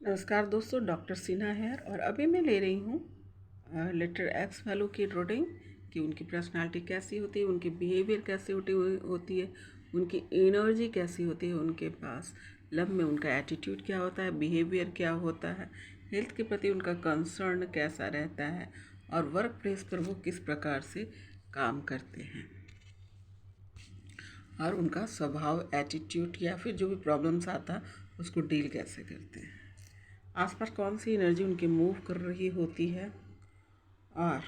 नमस्कार दोस्तों, डॉक्टर सिन्हा है और अभी मैं ले रही हूँ लेटर एक्स वालों की रीडिंग कि उनकी पर्सनालिटी कैसी होती है, उनकी बिहेवियर कैसी होती है, उनकी एनर्जी कैसी होती है, उनके पास लव में उनका एटीट्यूड क्या होता है, बिहेवियर क्या होता है, हेल्थ के प्रति उनका कंसर्न कैसा रहता है और वर्क प्लेस पर वो किस प्रकार से काम करते हैं और उनका स्वभाव, एटीट्यूड या फिर जो भी प्रॉब्लम्स आता है उसको डील कैसे करते हैं। आसपास कौन सी एनर्जी उनकी मूव कर रही होती है और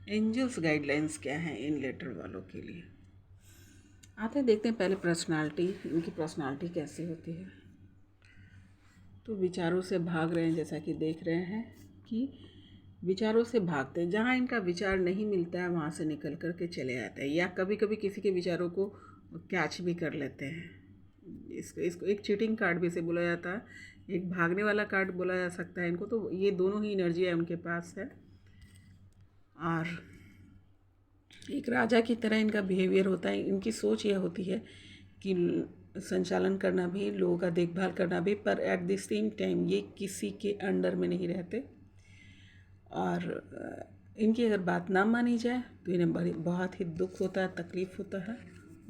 एंजल्स गाइडलाइंस क्या हैं इन लेटर वालों के लिए। आते हैं, देखते हैं पहले पर्सनालिटी, इनकी पर्सनालिटी कैसी होती है। तो विचारों से भाग रहे हैं, जैसा कि देख रहे हैं कि विचारों से भागते हैं। जहाँ इनका विचार नहीं मिलता है वहाँ से निकल कर के चले आते हैं या कभी कभी किसी के विचारों को कैच भी कर लेते हैं। इसको इसको एक चीटिंग कार्ड भी इसे बोला जाता है, एक भागने वाला कार्ड बोला जा सकता है इनको। तो ये दोनों ही एनर्जी उनके पास है और एक राजा की तरह इनका बिहेवियर होता है। इनकी सोच यह होती है कि संचालन करना भी, लोगों का देखभाल करना भी, पर एट द सेम टाइम ये किसी के अंडर में नहीं रहते और इनकी अगर बात ना मानी जाए तो इन्हें बहुत ही दुख होता है, तकलीफ़ होता है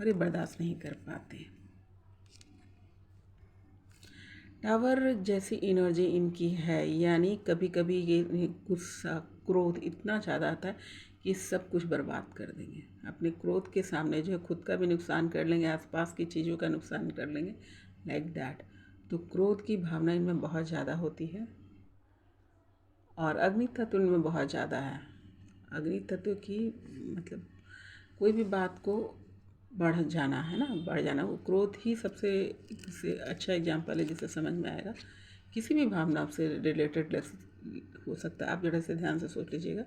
और ये बर्दाश्त नहीं कर पाते। टावर जैसी एनर्जी इनकी है, यानी कभी कभी ये गुस्सा, क्रोध इतना ज़्यादा आता है कि सब कुछ बर्बाद कर देंगे। अपने क्रोध के सामने जो है खुद का भी नुकसान कर लेंगे, आसपास की चीज़ों का नुकसान कर लेंगे, लाइक दैट। तो क्रोध की भावना इनमें बहुत ज़्यादा होती है और अग्नि तत्व इनमें बहुत ज़्यादा है। अग्नि तत्व की मतलब कोई भी बात को बढ़ जाना है ना, बढ़ जाना, वो क्रोध ही सबसे अच्छा एग्जाम्पल है जिससे समझ में आएगा। किसी भी भावना से रिलेटेड हो सकता है, आप जरा से ध्यान से सोच लीजिएगा।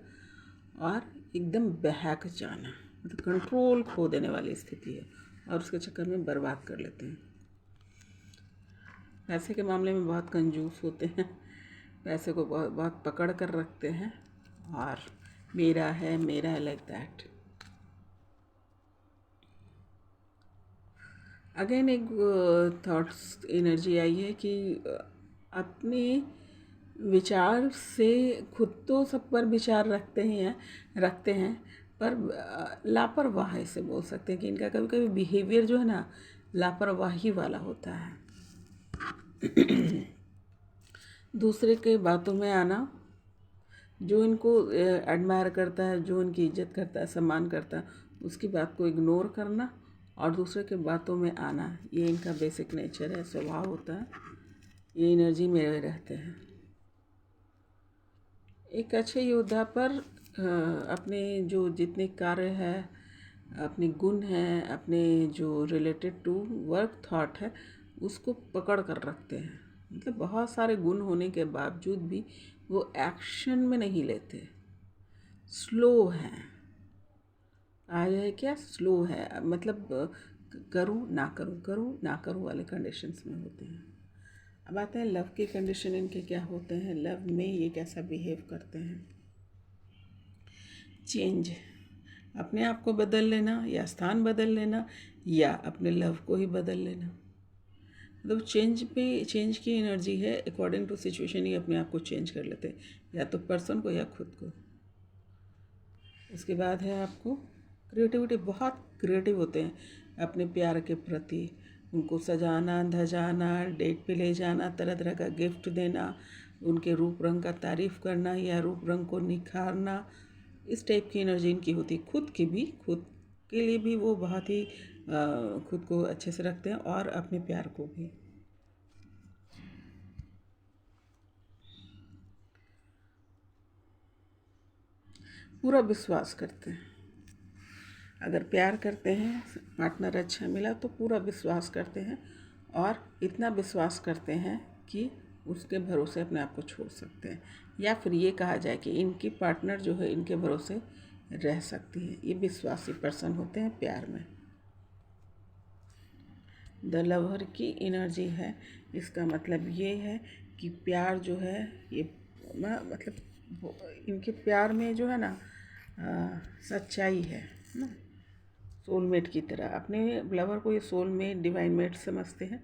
और एकदम बहक जाना मतलब कंट्रोल खो देने वाली स्थिति है और उसके चक्कर में बर्बाद कर लेते हैं। पैसे के मामले में बहुत कंजूस होते हैं, पैसे को बहुत बहुत पकड़ कर रखते हैं और मेरा है लाइक दैट। अगेन एक थॉट्स एनर्जी आई है कि अपने विचार से खुद तो सब पर विचार रखते हैं पर लापरवाही से बोल सकते हैं कि इनका कभी कभी बिहेवियर जो है ना लापरवाही वाला होता है। दूसरे के बातों में आना, जो इनको एडमायर करता है, जो इनकी इज्जत करता है, सम्मान करता है, उसकी बात को इग्नोर करना और दूसरे के बातों में आना, ये इनका बेसिक नेचर है, स्वभाव होता है। ये एनर्जी में रहते हैं। एक अच्छे योद्धा पर अपने जो जितने कार्य है, अपने गुण हैं, अपने जो रिलेटेड टू वर्क थॉट है, उसको पकड़ कर रखते हैं। मतलब बहुत सारे गुण होने के बावजूद भी वो एक्शन में नहीं लेते, स्लो हैं। आज है क्या, स्लो है, मतलब करूँ ना करूँ वाले कंडीशंस में होते हैं। अब आते हैं लव के कंडीशन, इनके क्या होते हैं, लव में ये कैसा बिहेव करते हैं। चेंज, अपने आप को बदल लेना या स्थान बदल लेना या अपने लव को ही बदल लेना। मतलब चेंज की एनर्जी है, अकॉर्डिंग टू सिचुएशन ही अपने आप को चेंज कर लेते हैं, या तो पर्सन को या खुद को। इसके बाद है आपको क्रिएटिविटी, बहुत क्रिएटिव होते हैं अपने प्यार के प्रति। उनको सजाना धजाना, डेट पे ले जाना, तरह तरह का गिफ्ट देना, उनके रूप रंग का तारीफ़ करना या रूप रंग को निखारना, इस टाइप की एनर्जी इनकी होती है। खुद के लिए भी वो बहुत ही खुद को अच्छे से रखते हैं और अपने प्यार को भी। पूरा विश्वास करते हैं, अगर प्यार करते हैं, पार्टनर अच्छा मिला तो पूरा विश्वास करते हैं और इतना विश्वास करते हैं कि उसके भरोसे अपने आप को छोड़ सकते हैं, या फिर ये कहा जाए कि इनकी पार्टनर जो है इनके भरोसे रह सकती है। ये विश्वासी पर्सन होते हैं प्यार में। द लवर की एनर्जी है, इसका मतलब ये है कि प्यार जो है ये मतलब इनके प्यार में जो है ना सच्चाई है ना, सोलमेट की तरह। अपने लवर को ये सोलमेट, डिवाइन मेट समझते हैं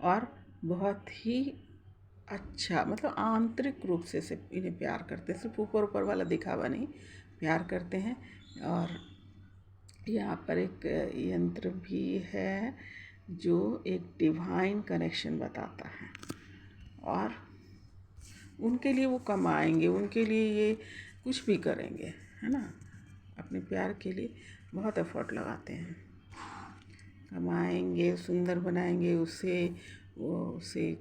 और बहुत ही अच्छा, मतलब आंतरिक रूप से इन्हें प्यार करते हैं, सिर्फ ऊपर ऊपर वाला दिखावा नहीं, प्यार करते हैं। और यहाँ पर एक यंत्र भी है जो एक डिवाइन कनेक्शन बताता है। और उनके लिए वो कमाएंगे, उनके लिए ये कुछ भी करेंगे, है ना, अपने प्यार के लिए बहुत एफर्ट लगाते हैं, कमाएंगे, सुंदर बनाएंगे उसे, वो उसे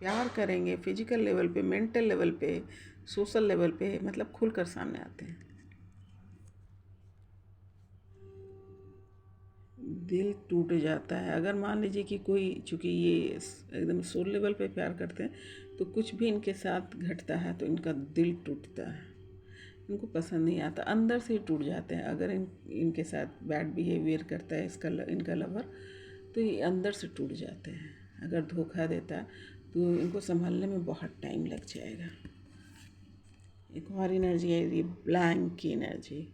प्यार करेंगे, फिजिकल लेवल पे, मेंटल लेवल पे, सोशल लेवल पे, मतलब खुलकर सामने आते हैं। दिल टूट जाता है अगर मान लीजिए कि कोई, चूँकि ये एकदम सोल लेवल पे प्यार करते हैं, तो कुछ भी इनके साथ घटता है तो इनका दिल टूटता है, इनको पसंद नहीं आता, अंदर से ही टूट जाते हैं। अगर इनके साथ बैड बिहेवियर करता है इनका लवर, तो ये अंदर से टूट जाते हैं। अगर धोखा देता है तो इनको संभलने में बहुत टाइम लग जाएगा। एक और एनर्जी है, ये ब्लैंक की एनर्जी।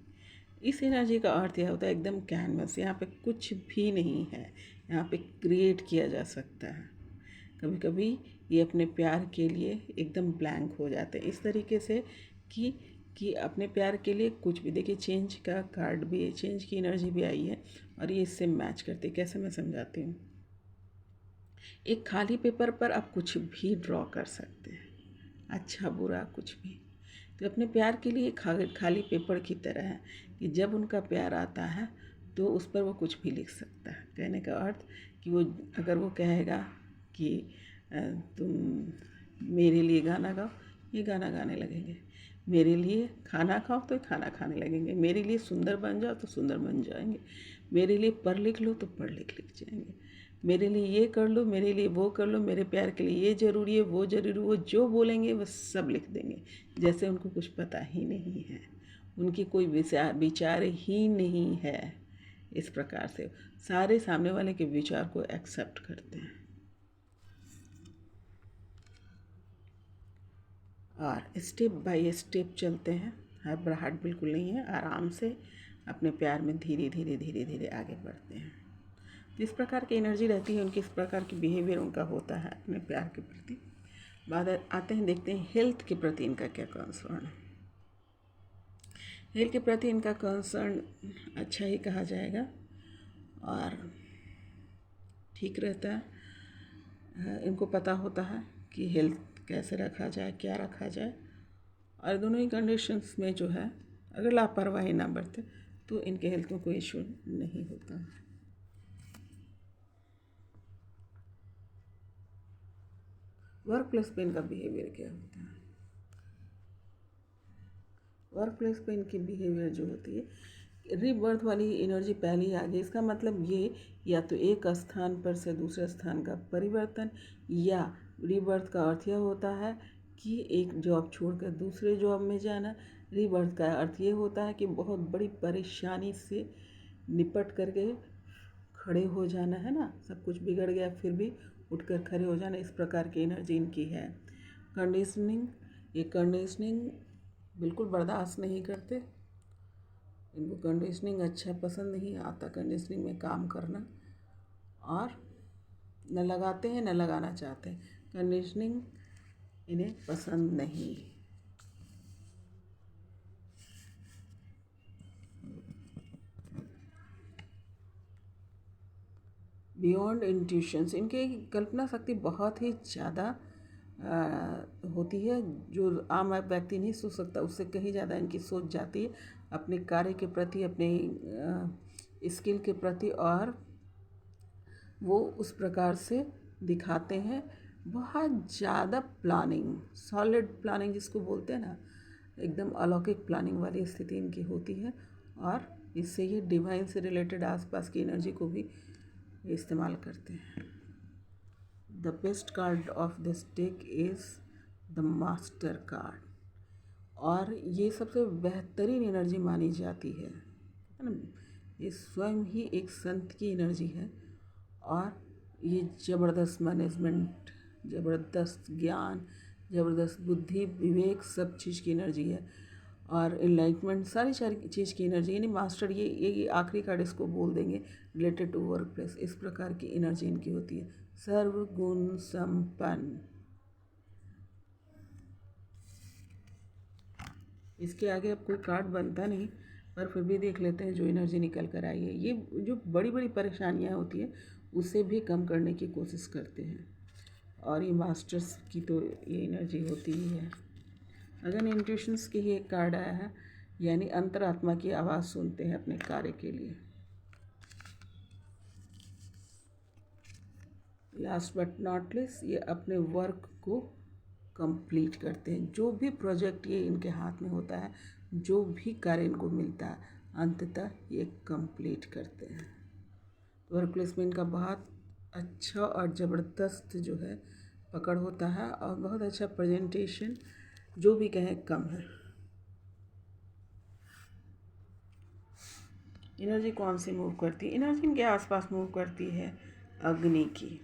इस एनर्जी का अर्थ यह होता है एकदम कैनवस, यहाँ पे कुछ भी नहीं है, यहाँ पे क्रिएट किया जा सकता है। कभी कभी ये अपने प्यार के लिए एकदम ब्लैंक हो जाते हैं, इस तरीके से कि अपने प्यार के लिए कुछ भी, देखिए चेंज का कार्ड भी है, चेंज की एनर्जी भी आई है और ये इससे मैच करती है। कैसे, मैं समझाती हूँ। एक खाली पेपर पर आप कुछ भी ड्रॉ कर सकते हैं, अच्छा बुरा कुछ भी। तो अपने प्यार के लिए खाली पेपर की तरह है कि जब उनका प्यार आता है तो उस पर वो कुछ भी लिख सकता है। कहने का अर्थ कि वो, अगर वो कहेगा कि तुम मेरे लिए गाना गाओ, ये गाना गाने लगेंगे। मेरे लिए खाना खाओ तो खाना खाने लगेंगे। मेरे लिए सुंदर बन जाओ तो सुंदर बन जाएंगे। मेरे लिए पढ़ लिख लो तो पढ़ लिख जाएंगे। मेरे लिए ये कर लो, मेरे लिए वो कर लो, मेरे प्यार के लिए ये ज़रूरी है, वो ज़रूरी, वो जो बोलेंगे वो सब लिख देंगे, जैसे उनको कुछ पता ही नहीं है, उनकी कोई विचार ही नहीं है। इस प्रकार से सारे सामने वाले के विचार को एक्सेप्ट करते हैं और स्टेप बाय स्टेप चलते हैं। घबराहट बिल्कुल नहीं है, आराम से अपने प्यार में धीरे धीरे धीरे धीरे आगे बढ़ते हैं। जिस प्रकार की एनर्जी रहती है उनकी, इस प्रकार की बिहेवियर उनका होता है अपने प्यार के प्रति। बाद आते हैं, देखते हैं हेल्थ के प्रति इनका क्या कंसर्न है। हेल्थ के प्रति इनका कंसर्न अच्छा ही कहा जाएगा और ठीक रहता है। इनको पता होता है कि हेल्थ कैसे रखा जाए, क्या रखा जाए, और दोनों ही कंडीशंस में जो है अगर लापरवाही ना बरते तो इनके हेल्थ में कोई इशू नहीं होता। वर्क प्लेस पे इनका बिहेवियर क्या होता है। वर्क प्लेस पे इनकी बिहेवियर जो होती है, रीबर्थ वाली एनर्जी पहले ही आ गई। इसका मतलब ये, या तो एक स्थान पर से दूसरे स्थान का परिवर्तन, या रीबर्थ का अर्थ यह होता है कि एक जॉब छोड़कर दूसरे जॉब में जाना। रीबर्थ का अर्थ ये होता है कि बहुत बड़ी परेशानी से निपट करके खड़े हो जाना, है ना, सब कुछ बिगड़ गया फिर भी उठकर खड़े हो जाना, इस प्रकार की एनर्जी इनकी है। कंडीशनिंग, ये कंडीशनिंग बिल्कुल बर्दाश्त नहीं करते, इनको कंडीशनिंग अच्छा पसंद नहीं आता, कंडीशनिंग में काम करना, और न लगाते हैं न लगाना चाहते हैं। कंडीशनिंग इन्हें पसंद नहीं। बियॉन्ड इंट्यूशंस, इनकी कल्पना शक्ति बहुत ही ज़्यादा होती है, जो आम व्यक्ति नहीं सोच सकता, उससे कहीं ज़्यादा इनकी सोच जाती है अपने कार्य के प्रति, अपने स्किल के प्रति, और वो उस प्रकार से दिखाते हैं। बहुत ज़्यादा प्लानिंग, सॉलिड प्लानिंग जिसको बोलते हैं ना, एकदम अलौकिक प्लानिंग वाली स्थिति इनकी होती है, और इससे ये डिवाइन से रिलेटेड आसपास की एनर्जी को भी इस्तेमाल करते हैं। The best card of this deck is the master card, और ये सबसे बेहतरीन एनर्जी मानी जाती है ना। ये स्वयं ही एक संत की एनर्जी है, और ये ज़बरदस्त मैनेजमेंट, ज़बरदस्त ज्ञान, ज़बरदस्त बुद्धि, विवेक, सब चीज़ की एनर्जी है, और इनलाइटमेंट, सारी चीज़ की एनर्जी। यानी मास्टर, ये आखिरी कार्ड इसको बोल देंगे रिलेटेड टू वर्क प्लेस, इस प्रकार की एनर्जी इनकी होती है। सर्वगुण संपन्न। इसके आगे अब कोई कार्ड बनता नहीं, पर फिर भी देख लेते हैं जो एनर्जी निकल कर आई है। ये जो बड़ी बड़ी परेशानियां होती है उसे भी कम करने की कोशिश करते हैं, और ये मास्टर्स की तो ये एनर्जी होती ही है। अगर इंट्यूशंस की ही एक कार्ड आया है, यानी अंतरात्मा की आवाज़ सुनते हैं अपने कार्य के लिए। लास्ट बट नॉट लिस्ट, ये अपने वर्क को कंप्लीट करते हैं। जो भी प्रोजेक्ट ये इनके हाथ में होता है, जो भी कार्य इनको मिलता है, अंततः ये कंप्लीट करते हैं। वर्क प्लेसमेंट का बहुत अच्छा और ज़बरदस्त जो है पकड़ होता है, और बहुत अच्छा प्रेजेंटेशन, जो भी कहें कम है। एनर्जी कौन सी मूव करती है? एनर्जी इनके आसपास मूव करती है अग्नि की।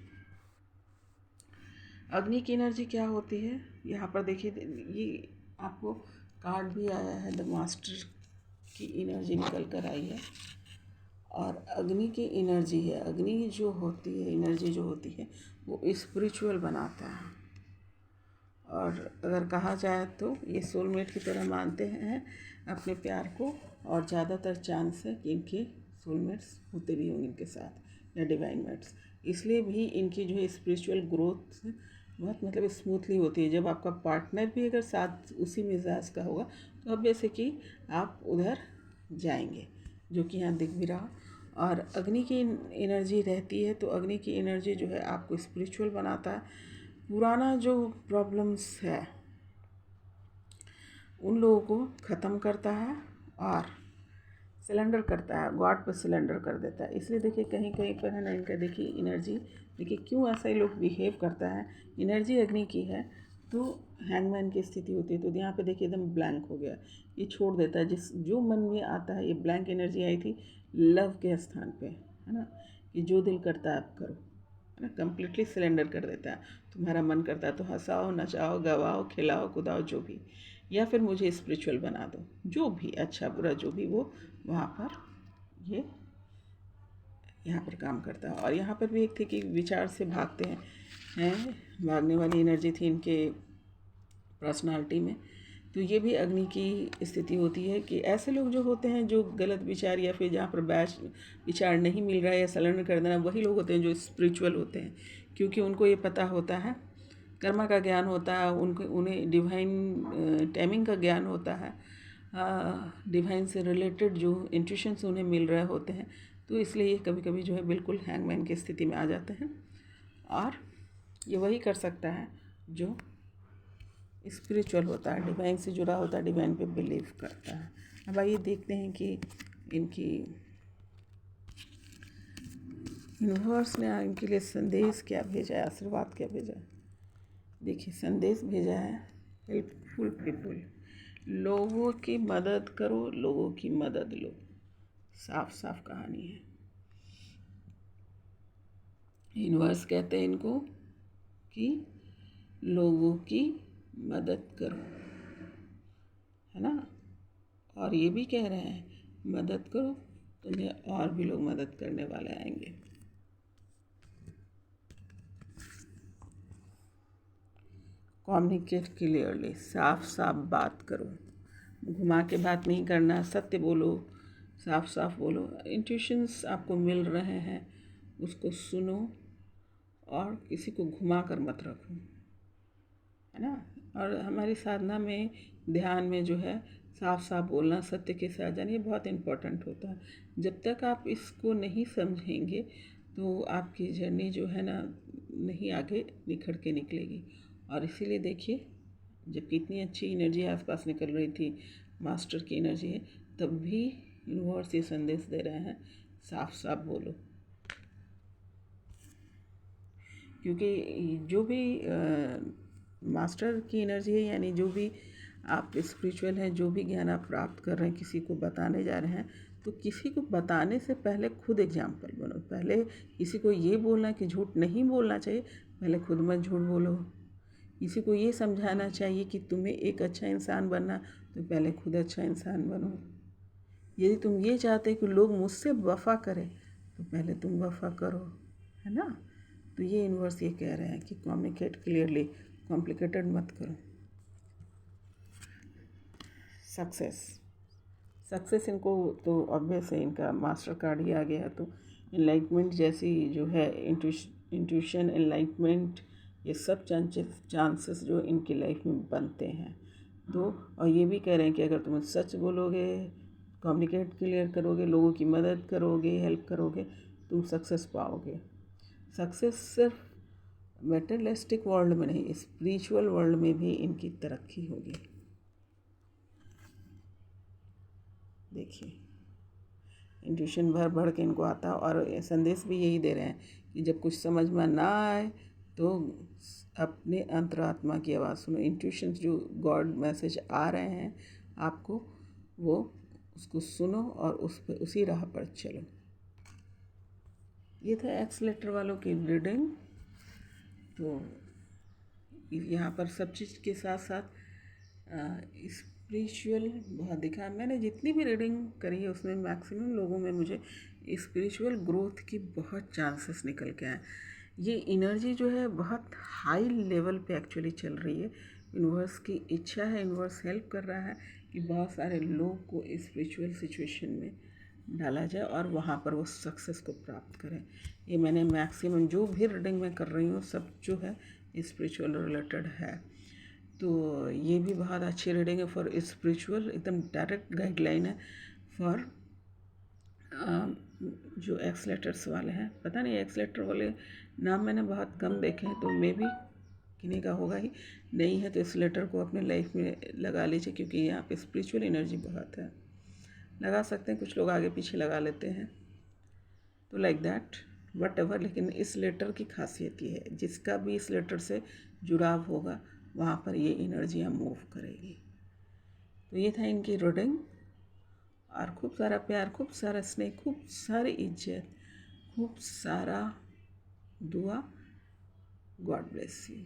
अग्नि की एनर्जी क्या होती है? यहाँ पर देखिए, ये आपको कार्ड भी आया है, द मास्टर की एनर्जी निकल कर आई है, और अग्नि की एनर्जी है। अग्नि जो होती है, एनर्जी जो होती है, वो स्पिरिचुअल बनाता है, और अगर कहा जाए तो ये सोलमेट की तरह मानते हैं अपने प्यार को, और ज़्यादातर चांस है कि इनके सोलमेट्स होते भी होंगे इनके साथ, या डिवाइन मेट्स। इसलिए भी इनकी जो है स्पिरिचुअल ग्रोथ बहुत मतलब स्मूथली होती है। जब आपका पार्टनर भी अगर साथ उसी मिजाज का होगा तो अब जैसे कि आप उधर जाएंगे, जो कि यहाँ दिख भी रहा। और अग्नि की एनर्जी रहती है, तो अग्नि की एनर्जी जो है आपको स्पिरिचुअल बनाता है। पुराना जो प्रॉब्लम्स है उन लोगों को ख़त्म करता है, और सिलेंडर करता है, गॉड पर सिलेंडर कर देता है। इसलिए देखिए कहीं कहीं पर है ना, इनका देखिए एनर्जी, देखिए क्यों ऐसा ही लोग बिहेव करता है। एनर्जी अग्नि की है, तो हैंगमैन की स्थिति होती है, तो यहाँ पे देखिए एकदम ब्लैंक हो गया, ये छोड़ देता है। जो मन में आता है, ये ब्लैंक एनर्जी आई थी लव के स्थान पे, है ना, कि जो दिल करता है आप करो, है ना, कम्प्लीटली सिलेंडर कर देता है। तुम्हारा मन करता है तो हंसाओ, नचाओ, गवाओ, खिलाओ, कुदाओ, जो भी, या फिर मुझे स्पिरिचुअल बना दो, जो भी अच्छा बुरा जो भी, वो वहाँ पर ये यहाँ पर काम करता है। और यहाँ पर भी एक थी कि विचार से भागते हैं भागने वाली एनर्जी थी इनके पर्सनालिटी में। तो ये भी अग्नि की स्थिति होती है कि ऐसे लोग जो होते हैं जो गलत विचार, या फिर जहाँ पर बैच विचार नहीं मिल रहा है या सरेंडर कर देना, वही लोग होते हैं जो स्पिरिचुअल होते हैं, क्योंकि उनको ये पता होता है, कर्मा का ज्ञान होता है उनको, उन्हें डिवाइन टाइमिंग का ज्ञान होता है, डिवाइन से रिलेटेड जो इंट्यूशंस उन्हें मिल रहे होते हैं। तो इसलिए ये कभी कभी जो है बिल्कुल हैंगमैन की स्थिति में आ जाते हैं, और ये वही कर सकता है जो स्पिरिचुअल होता है, डिवाइन से जुड़ा होता है, डिवाइन पे बिलीव करता है। अब आइए देखते हैं कि इनकी यूनिवर्स ने इनके लिए संदेश क्या भेजा है, आशीर्वाद क्या भेजा है। देखिए संदेश भेजा है, हेल्पफुल पीपुल, लोगों की मदद करो, लोगों की मदद लो। साफ साफ कहानी है। यूनिवर्स कहते हैं इनको कि लोगों की मदद करो, है ना, और ये भी कह रहे हैं मदद करो, तुम्हें और भी लोग मदद करने वाले आएंगे। कम्युनिकेट क्लियरली, साफ साफ बात करो, घुमा के बात नहीं करना, सत्य बोलो, साफ साफ बोलो। इंट्यूशंस आपको मिल रहे हैं, उसको सुनो, और किसी को घुमा कर मत रखो, है ना। और हमारी साधना में, ध्यान में जो है साफ साफ बोलना, सत्य के साथ जाना, ये बहुत इम्पोर्टेंट होता है। जब तक आप इसको नहीं समझेंगे तो आपकी जर्नी जो है ना, नहीं आगे निखर के निकलेगी। और इसीलिए देखिए, जब कितनी अच्छी एनर्जी आसपास निकल रही थी, मास्टर की एनर्जी है, तब भी यूनिवर्स ये संदेश दे रहे हैं, साफ साफ बोलो। क्योंकि जो भी मास्टर की एनर्जी है, यानी जो भी आप स्पिरिचुअल हैं, जो भी ज्ञान आप प्राप्त कर रहे हैं, किसी को बताने जा रहे हैं, तो किसी को बताने से पहले खुद एग्जाम्पल बनो। पहले किसी को ये बोलना कि झूठ नहीं बोलना चाहिए, पहले खुद मत झूठ बोलो। किसी को ये समझाना चाहिए कि तुम्हें एक अच्छा इंसान बनना, तो पहले खुद अच्छा इंसान बनो। यदि तुम ये चाहते कि लोग मुझसे वफ़ा करें, तो पहले तुम वफ़ा करो, है ना। तो तो ये यूनिवर्स ये कह रहे हैं कि कम्युनिकेट क्लियरली, कॉम्प्लिकेटेड मत करो। सक्सेस इनको तो ऑब्वियस है, इनका मास्टर कार्ड ही आ गया। तो इनलाइटमेंट जैसी जो है, इंट्यूशन, इनलाइटमेंट, ये सब चांसेस जो इनकी लाइफ में बनते हैं। तो और ये भी कह रहे हैं कि अगर तुम सच बोलोगे, कम्युनिकेट क्लियर करोगे, लोगों की मदद करोगे, हेल्प करोगे, तुम सक्सेस पाओगे। सक्सेस सिर्फ मेटेरियलिस्टिक वर्ल्ड में नहीं, स्पिरिचुअल वर्ल्ड में भी इनकी तरक्की होगी। देखिए, इंट्यूशन भर भर के इनको आता है, और संदेश भी यही दे रहे हैं कि जब कुछ समझ में ना आए तो अपने अंतरात्मा की आवाज़ सुनो। इंट्यूशन जो गॉड मैसेज आ रहे हैं आपको, वो उसको सुनो और उसी राह पर चलो। ये था एक्स लेटर वालों की रीडिंग। तो यहाँ पर सब चीज़ के साथ साथ स्पिरिचुअल बहुत दिखा। मैंने जितनी भी रीडिंग करी है उसमें मैक्सिमम लोगों में मुझे स्पिरिचुअल ग्रोथ की बहुत चांसेस निकल के आए। ये एनर्जी जो है बहुत हाई लेवल पे एक्चुअली चल रही है। यूनिवर्स की इच्छा है, यूनिवर्स हेल्प कर रहा है कि बहुत सारे लोग को स्पिरिचुअल सिचुएशन में डाला जाए और वहाँ पर वो सक्सेस को प्राप्त करें। ये मैंने मैक्सिमम जो भी रीडिंग मैं कर रही हूँ सब जो है स्पिरिचुअल रिलेटेड है। तो ये भी बहुत अच्छी रीडिंग है फॉर स्पिरिचुअल, एकदम डायरेक्ट गाइडलाइन है फॉर जो एक्स लेटर्स वाले हैं। पता नहीं एक्स लेटर वाले नाम मैंने बहुत कम देखे हैं, तो मे भी किन्हीं का होगा ही, नहीं है तो इस लेटर को अपने लाइफ में लगा लीजिए, क्योंकि यहाँ पे स्पिरिचुअल एनर्जी बहुत है। लगा सकते हैं, कुछ लोग आगे पीछे लगा लेते हैं, तो लाइक दैट वट एवर। लेकिन इस लेटर की खासियत ये है, जिसका भी इस लेटर से जुड़ाव होगा वहाँ पर ये एनर्जियाँ मूव करेगी। तो ये था इनकी रीडिंग, और खूब सारा प्यार, खूब सारा स्नेह, खूब सारी इज्जत, खूब सारा दुआ। God bless you.